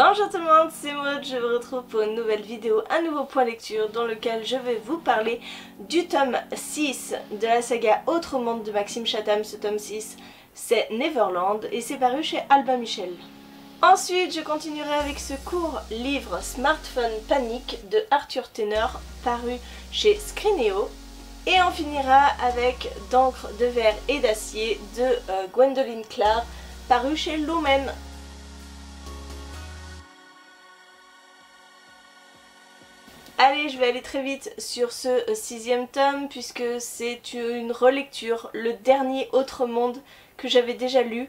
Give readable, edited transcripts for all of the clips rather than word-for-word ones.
Bonjour tout le monde, c'est Maud, je vous retrouve pour une nouvelle vidéo, un nouveau point lecture dans lequel je vais vous parler du tome 6 de la saga Autre Monde de Maxime Chatham. Ce tome 6 c'est Neverland et c'est paru chez Albin Michel. Ensuite je continuerai avec ce court livre Smartphone Panique de Arthur Teneur paru chez Scrineo. Et on finira avec D'encre de verre et d'acier de Gwendoline Clark paru chez Lumen. Allez, je vais aller très vite sur ce sixième tome puisque c'est une relecture, le dernier Autre Monde que j'avais déjà lu.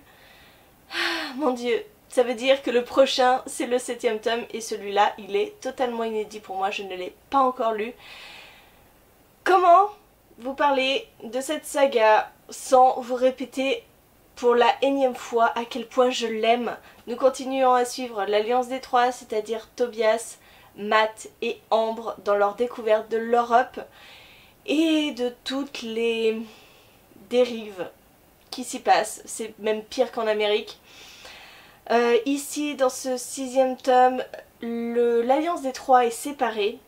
Ah, mon dieu, ça veut dire que le prochain c'est le septième tome et celui-là il est totalement inédit pour moi, je ne l'ai pas encore lu. Comment vous parler de cette saga sans vous répéter pour la énième fois à quel point je l'aime? Nous continuons à suivre l'Alliance des Trois, c'est-à-dire Tobias, Matt et Ambre dans leur découverte de l'Europe et de toutes les dérives qui s'y passent. C'est même pire qu'en Amérique. Ici, dans ce sixième tome, l'Alliance des Trois est séparée.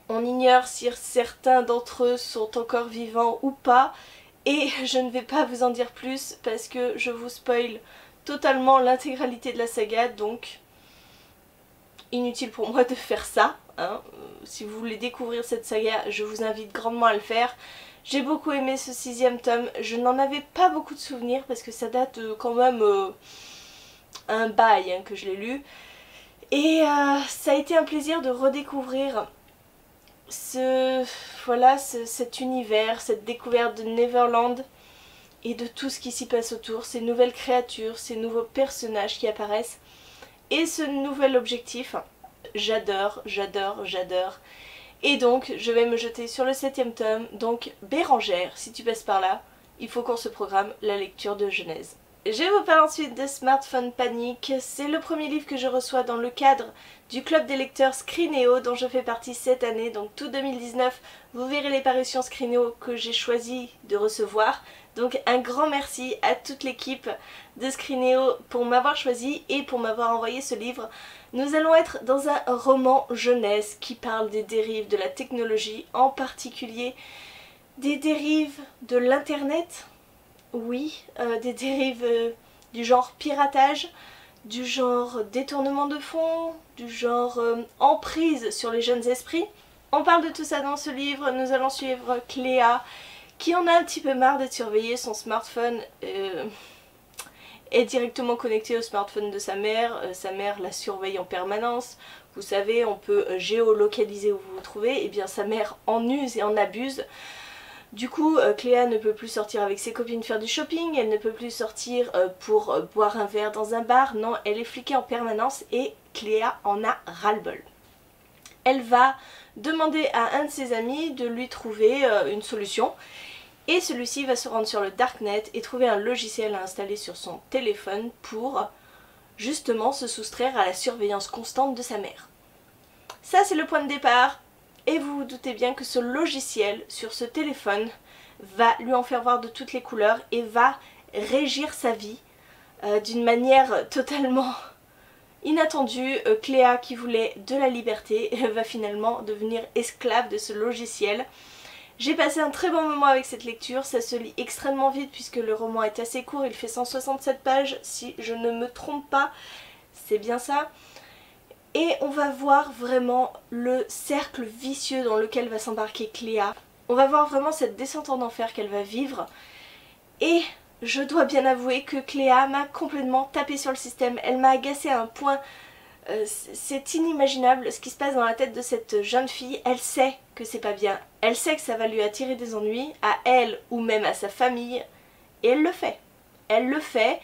On ignore si certains d'entre eux sont encore vivants ou pas. Et je ne vais pas vous en dire plus parce que je vous spoil totalement l'intégralité de la saga, donc inutile pour moi de faire ça, hein. Si vous voulez découvrir cette saga, je vous invite grandement à le faire. J'ai beaucoup aimé ce sixième tome, je n'en avais pas beaucoup de souvenirs parce que ça date quand même un bail hein, que je l'ai lu. Et ça a été un plaisir de redécouvrir cet univers, cette découverte de Neverland et de tout ce qui s'y passe autour, ces nouvelles créatures, ces nouveaux personnages qui apparaissent. Et ce nouvel objectif, j'adore, j'adore, j'adore. Et donc, je vais me jeter sur le septième tome. Donc, Bérangère, si tu passes par là, il faut qu'on se programme la lecture de Genèse. Je vous parle ensuite de Smartphone Panique. C'est le premier livre que je reçois dans le cadre du club des lecteurs Scrineo dont je fais partie cette année. Donc, tout 2019, vous verrez les parutions Scrineo que j'ai choisi de recevoir. Donc un grand merci à toute l'équipe de Scrineo pour m'avoir choisi et pour m'avoir envoyé ce livre. Nous allons être dans un roman jeunesse qui parle des dérives de la technologie, en particulier des dérives de l'internet. Oui, des dérives du genre piratage, du genre détournement de fonds, du genre emprise sur les jeunes esprits. On parle de tout ça dans ce livre. Nous allons suivre Cléa, qui en a un petit peu marre d'être surveillée. Son smartphone est directement connecté au smartphone de sa mère. Sa mère la surveille en permanence. Vous savez, on peut géolocaliser où vous vous trouvez. Et bien sa mère en use et en abuse. Du coup, Cléa ne peut plus sortir avec ses copines faire du shopping. Elle ne peut plus sortir pour boire un verre dans un bar. Non, elle est fliquée en permanence et Cléa en a ras-le-bol. Elle va demander à un de ses amis de lui trouver une solution. Et celui-ci va se rendre sur le darknet et trouver un logiciel à installer sur son téléphone pour justement se soustraire à la surveillance constante de sa mère. Ça c'est le point de départ et vous vous doutez bien que ce logiciel sur ce téléphone va lui en faire voir de toutes les couleurs et va régir sa vie d'une manière totalement inattendue. Cléa qui voulait de la liberté va finalement devenir esclave de ce logiciel. J'ai passé un très bon moment avec cette lecture, ça se lit extrêmement vite puisque le roman est assez court, il fait 167 pages si je ne me trompe pas, c'est bien ça. Et on va voir vraiment le cercle vicieux dans lequel va s'embarquer Cléa. On va voir vraiment cette descente en enfer qu'elle va vivre. Et je dois bien avouer que Cléa m'a complètement tapé sur le système, elle m'a agacée à un point... c'est inimaginable ce qui se passe dans la tête de cette jeune fille. Elle sait que c'est pas bien, elle sait que ça va lui attirer des ennuis à elle ou même à sa famille et elle le fait. Elle le fait,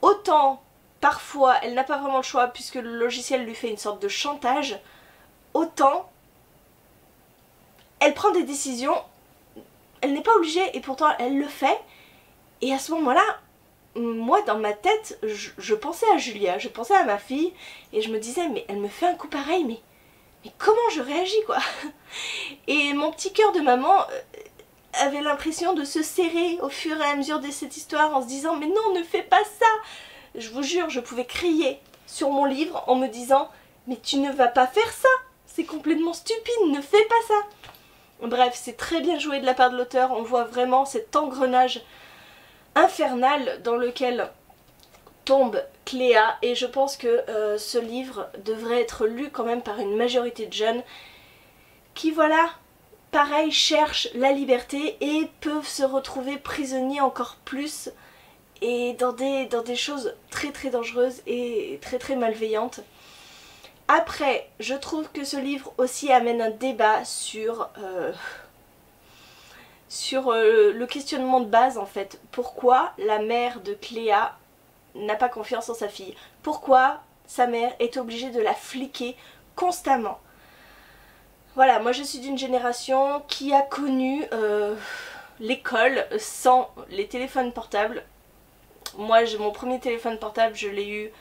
autant parfois elle n'a pas vraiment le choix puisque le logiciel lui fait une sorte de chantage, autant elle prend des décisions, elle n'est pas obligée et pourtant elle le fait. Et à ce moment-là, moi dans ma tête, je pensais à Julia, je pensais à ma fille et je me disais mais elle me fait un coup pareil, mais comment je réagis quoi? Et mon petit cœur de maman avait l'impression de se serrer au fur et à mesure de cette histoire en se disant mais non ne fais pas ça. Je vous jure je pouvais crier sur mon livre en me disant « Mais tu ne vas pas faire ça, c'est complètement stupide, ne fais pas ça !» Bref, c'est très bien joué de la part de l'auteur, on voit vraiment cet engrenage infernal dans lequel tombe Cléa, et je pense que ce livre devrait être lu quand même par une majorité de jeunes qui, voilà, pareil, cherchent la liberté et peuvent se retrouver prisonniers encore plus et dans des choses très très dangereuses et très très malveillantes. Après, je trouve que ce livre aussi amène un débat sur le questionnement de base en fait. Pourquoi la mère de Cléa n'a pas confiance en sa fille? Pourquoi sa mère est obligée de la fliquer constamment? Voilà, moi je suis d'une génération qui a connu l'école sans les téléphones portables. Moi, mon premier téléphone portable, je l'ai eu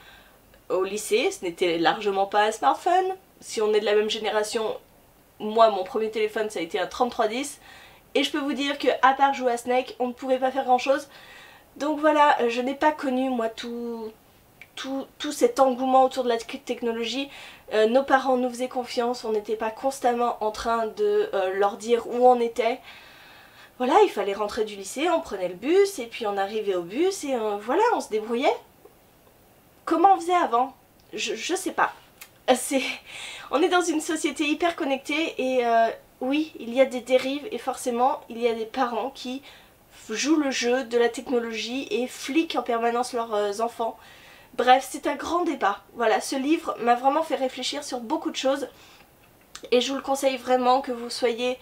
au lycée, ce n'était largement pas un smartphone. Si on est de la même génération, moi mon premier téléphone ça a été un 3310 et je peux vous dire que à part jouer à Snake, on ne pouvait pas faire grand chose. Donc voilà, je n'ai pas connu moi tout cet engouement autour de la technologie. Nos parents nous faisaient confiance, on n'était pas constamment en train de leur dire où on était. Voilà, il fallait rentrer du lycée, on prenait le bus et puis on arrivait au bus et voilà, on se débrouillait. Comment on faisait avant? Je sais pas. On est dans une société hyper connectée et oui, il y a des dérives et forcément il y a des parents qui jouent le jeu de la technologie et fliquent en permanence leurs enfants. Bref, c'est un grand débat. Voilà, ce livre m'a vraiment fait réfléchir sur beaucoup de choses et je vous le conseille vraiment, que vous soyez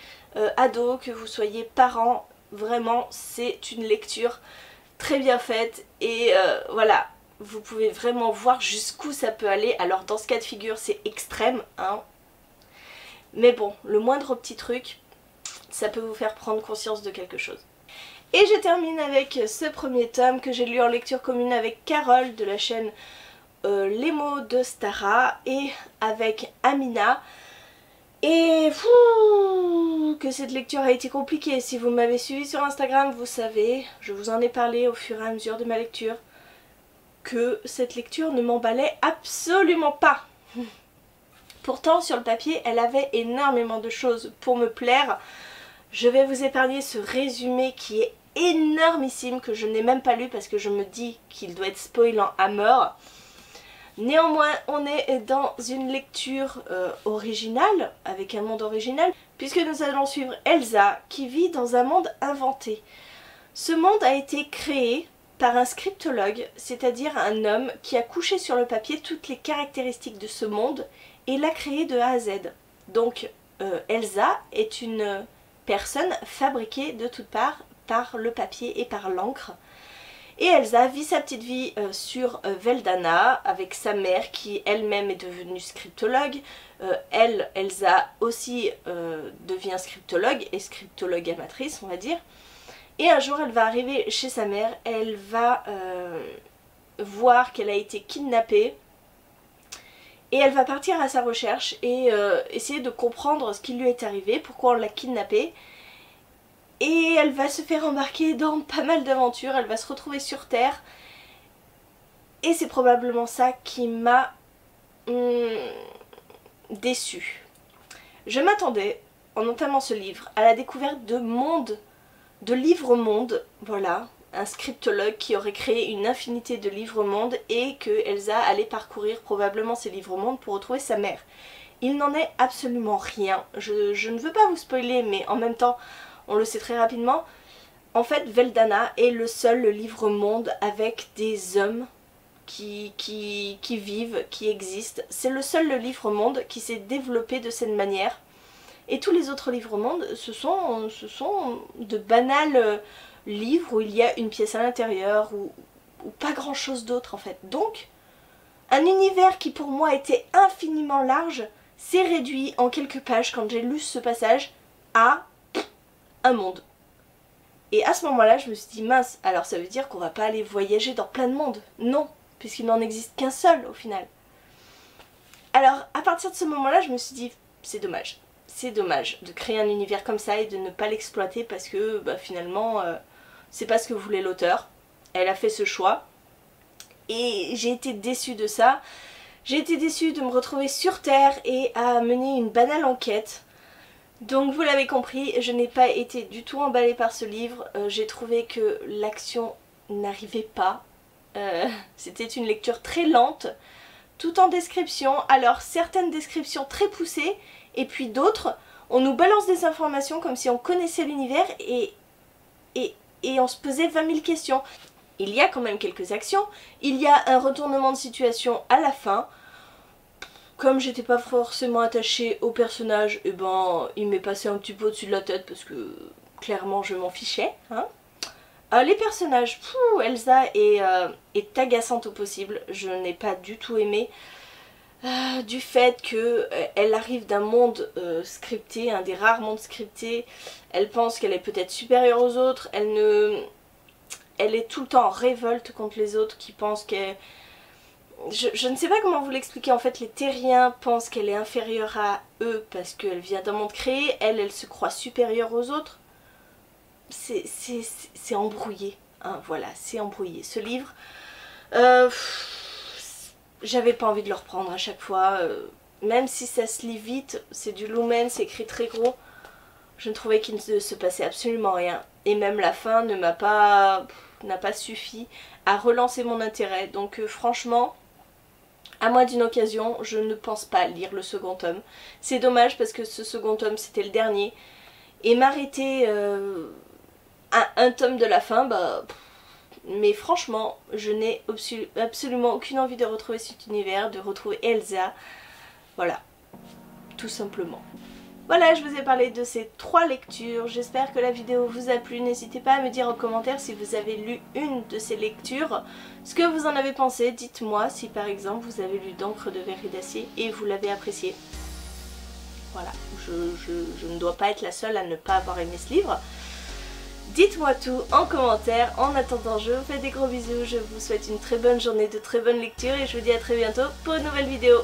ado, que vous soyez parent. Vraiment, c'est une lecture très bien faite et voilà. Vous pouvez vraiment voir jusqu'où ça peut aller. Alors dans ce cas de figure c'est extrême, hein. Mais bon, le moindre petit truc, ça peut vous faire prendre conscience de quelque chose. Et je termine avec ce premier tome que j'ai lu en lecture commune avec Carole de la chaîne Les mots de Stara et avec Amina. Et que cette lecture a été compliquée. Si vous m'avez suivi sur Instagram, vous savez, je vous en ai parlé au fur et à mesure de ma lecture, que cette lecture ne m'emballait absolument pas. Pourtant sur le papier elle avait énormément de choses pour me plaire. Je vais vous épargner ce résumé qui est énormissime, que je n'ai même pas lu parce que je me dis qu'il doit être spoilant à mort. Néanmoins on est dans une lecture originale, avec un monde original, puisque nous allons suivre Elsa qui vit dans un monde inventé. Ce monde a été créé par un scriptologue, c'est-à-dire un homme qui a couché sur le papier toutes les caractéristiques de ce monde et l'a créé de A à Z. Donc Elsa est une personne fabriquée de toutes parts par le papier et par l'encre. Et Elsa vit sa petite vie sur Veldana avec sa mère qui elle-même est devenue scriptologue. Elsa aussi devient scriptologue et scriptologue amatrice, on va dire. Et un jour elle va arriver chez sa mère, elle va voir qu'elle a été kidnappée et elle va partir à sa recherche et essayer de comprendre ce qui lui est arrivé, pourquoi on l'a kidnappée. Et elle va se faire embarquer dans pas mal d'aventures, elle va se retrouver sur Terre et c'est probablement ça qui m'a déçue. Je m'attendais, en entamant ce livre, à la découverte de livres-mondes, voilà, un scriptologue qui aurait créé une infinité de livres-mondes et que Elsa allait parcourir probablement ces livres-mondes pour retrouver sa mère. Il n'en est absolument rien. Je ne veux pas vous spoiler, mais en même temps, on le sait très rapidement. En fait, Veldana est le seul livre-monde avec des hommes qui vivent, qui existent. C'est le seul livre-monde qui s'est développé de cette manière. Et tous les autres livres-mondes, ce sont de banals livres où il y a une pièce à l'intérieur ou pas grand chose d'autre en fait. Donc, un univers qui pour moi était infiniment large s'est réduit en quelques pages quand j'ai lu ce passage à un monde. Et à ce moment-là, je me suis dit mince, alors ça veut dire qu'on va pas aller voyager dans plein de mondes. Non, puisqu'il n'en existe qu'un seul au final. Alors à partir de ce moment-là, je me suis dit c'est dommage. C'est dommage de créer un univers comme ça et de ne pas l'exploiter parce que finalement c'est pas ce que voulait l'auteur. Elle a fait ce choix et j'ai été déçue de ça. J'ai été déçue de me retrouver sur Terre et à mener une banale enquête. Donc vous l'avez compris, je n'ai pas été du tout emballée par ce livre. J'ai trouvé que l'action n'arrivait pas. C'était une lecture très lente, tout en description. Alors certaines descriptions très poussées et puis d'autres, on nous balance des informations comme si on connaissait l'univers et on se posait 20 000 questions. Il y a quand même quelques actions, il y a un retournement de situation à la fin. Comme j'étais pas forcément attachée au personnage, et ben il m'est passé un petit peu au-dessus de la tête parce que clairement je m'en fichais. Hein. Les personnages, Elsa est agaçante au possible, je n'ai pas du tout aimé. Du fait qu'elle arrive d'un monde scripté, un des rares mondes scriptés, elle pense qu'elle est peut-être supérieure aux autres, elle est tout le temps en révolte contre les autres qui pensent qu'elle... Je ne sais pas comment vous l'expliquer, en fait les terriens pensent qu'elle est inférieure à eux parce qu'elle vient d'un monde créé, elle se croit supérieure aux autres. C'est embrouillé, hein, voilà, c'est embrouillé. Ce livre, j'avais pas envie de le reprendre à chaque fois, même si ça se lit vite, c'est du Lumen, c'est écrit très gros, je ne trouvais qu'il ne se passait absolument rien. Et même la fin n'a pas suffi à relancer mon intérêt, donc franchement... À moins d'une occasion, je ne pense pas lire le second tome. C'est dommage parce que ce second tome c'était le dernier. Et m'arrêter à un tome de la fin, bah... Mais franchement, je n'ai absolument aucune envie de retrouver cet univers, de retrouver Elsa. Voilà, tout simplement. Voilà, je vous ai parlé de ces 3 lectures, j'espère que la vidéo vous a plu, n'hésitez pas à me dire en commentaire si vous avez lu une de ces lectures, ce que vous en avez pensé, dites-moi si par exemple vous avez lu d'encre de verre et d'acier et vous l'avez apprécié. Voilà, je ne dois pas être la seule à ne pas avoir aimé ce livre. Dites-moi tout en commentaire, en attendant je vous fais des gros bisous, je vous souhaite une très bonne journée, de très bonnes lectures et je vous dis à très bientôt pour une nouvelle vidéo.